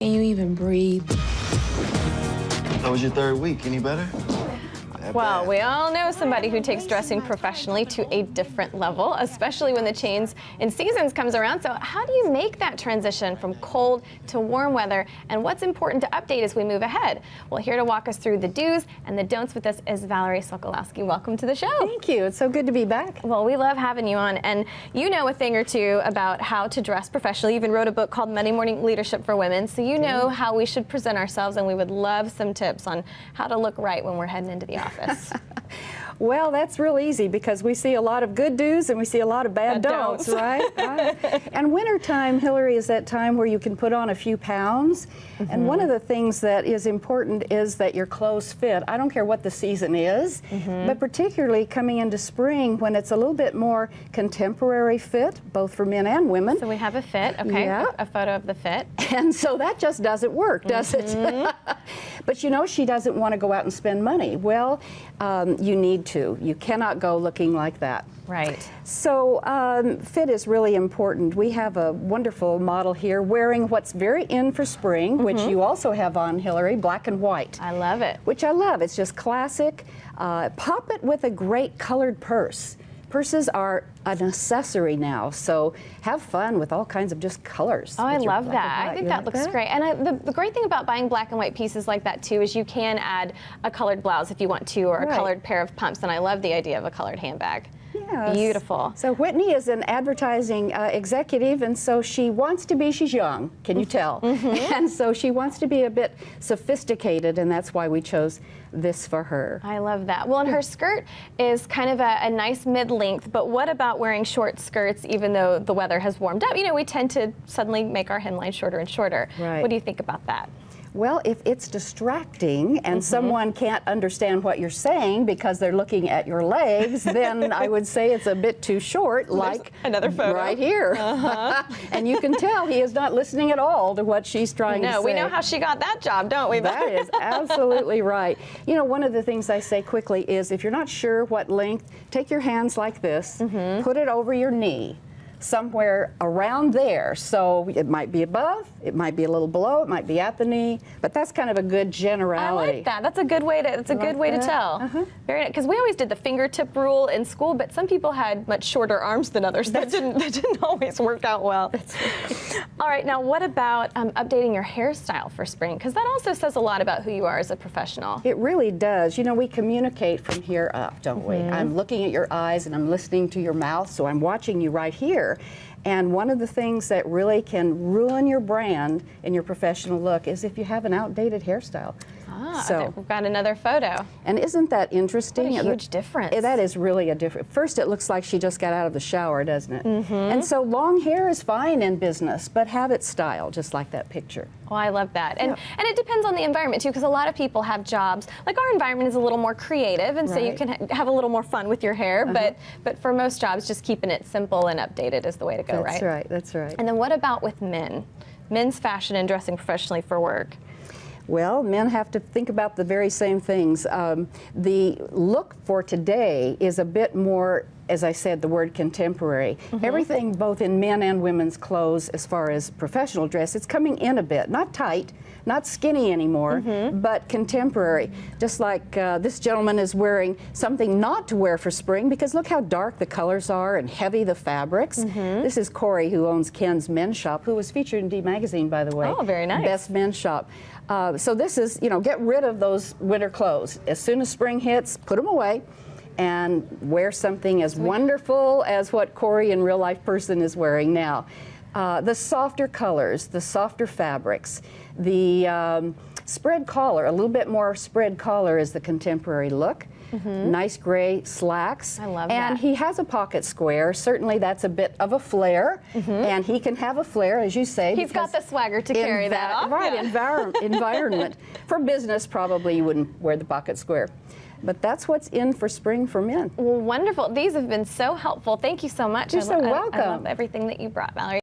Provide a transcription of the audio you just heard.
Can you even breathe? How was your third week? Any better? Well, we all know somebody who takes dressing professionally to a different level, especially when the change in seasons comes around. So how do you make that transition from cold to warm weather, and what's important to update as we move ahead? Well, here to walk us through the do's and the don'ts with this is Valerie Sokolowski. Welcome to the show. Thank you. It's so good to be back. Well, we love having you on, and you know a thing or two about how to dress professionally. You even wrote a book called Monday Morning Leadership for Women, so you know how we should present ourselves, and we would love some tips on how to look right when we're heading into the office. Well, that's real easy because we see a lot of good do's and we see a lot of bad don'ts, right? And wintertime, Hillary, is that time where you can put on a few pounds. And one of the things that is important is that your clothes fit. I don't care what the season is, but particularly coming into spring when it's a little bit more contemporary fit, both for men and women. So we have a fit, okay, Yeah. a photo of the fit. And so that just doesn't work, does it? But you know, she doesn't want to go out and spend money. Well, you need to. You cannot go looking like that. Right. So fit is really important. We have a wonderful model here wearing what's very in for spring, which you also have on, Hillary, black and white. I love it. Which I love. It's just classic. Pop it with a great colored purse. Purses are an accessory now, so have fun with all kinds of just colors. Oh, I love that. I think that looks great. And the great thing about buying black and white pieces like that, too, is you can add a colored blouse if you want to, or a colored pair of pumps, and I love the idea of a colored handbag. Yes. Beautiful. So Whitney is an advertising executive, and so she wants to be, she's young, can you tell? And so she wants to be a bit sophisticated, and that's why we chose this for her. I love that. Well, and her skirt is kind of a nice mid-length, but what about wearing short skirts even though the weather has warmed up? You know, we tend to suddenly make our hemline shorter and shorter. Right. What do you think about that? Well, if it's distracting and someone can't understand what you're saying because they're looking at your legs, then I would say it's a bit too short, like another photo right here. And you can tell he is not listening at all to what she's trying to say. No, we know how she got that job, don't we? That is absolutely right. You know, one of the things I say quickly is if you're not sure what length, take your hands like this, put it over your knee, somewhere around there. So it might be above, it might be a little below, it might be at the knee, but that's kind of a good generality. I like that. That's a good way to. It's a good way to tell. Very, because we always did the fingertip rule in school, but some people had much shorter arms than others. That didn't always work out well. That's right. All right. Now, what about updating your hairstyle for spring? Because that also says a lot about who you are as a professional. It really does. You know, we communicate from here up, don't we? I'm looking at your eyes and I'm listening to your mouth, so I'm watching you right here. And one of the things that really can ruin your brand and your professional look is if you have an outdated hairstyle. So we've got another photo. And isn't that interesting? What a huge difference. That is really a difference. First, it looks like she just got out of the shower, doesn't it? And so long hair is fine in business, but have it styled, just like that picture. Oh, I love that. And it depends on the environment, too, because a lot of people have jobs. Like our environment is a little more creative, and so you can have a little more fun with your hair. But for most jobs, just keeping it simple and updated is the way to go, right? That's right. That's right. And then what about with men? Men's fashion and dressing professionally for work. Well, men have to think about the very same things. The look for today is a bit more, as I said, the word contemporary. Everything, both in men and women's clothes, as far as professional dress, it's coming in a bit. Not tight, not skinny anymore, but contemporary. Just like this gentleman is wearing something not to wear for spring, because look how dark the colors are and heavy the fabrics. This is Corey, who owns Ken's Men's Shop, who was featured in D Magazine, by the way. Oh, very nice. Best men's shop. So this is, you know, get rid of those winter clothes. As soon as spring hits, put them away and wear something as wonderful as what Corey in real life person is wearing now. The softer colors, the softer fabrics, the spread collar, a little bit more spread collar is the contemporary look. Nice gray slacks. I love and that. he has a pocket square. Certainly that's a bit of a flare. And he can have a flare, as you say. He's got the swagger to carry that off. Right, environment. For business, probably you wouldn't wear the pocket square. But that's what's in for spring for men. Well, wonderful. These have been so helpful. Thank you so much. You're so welcome. I love everything that you brought, Valerie.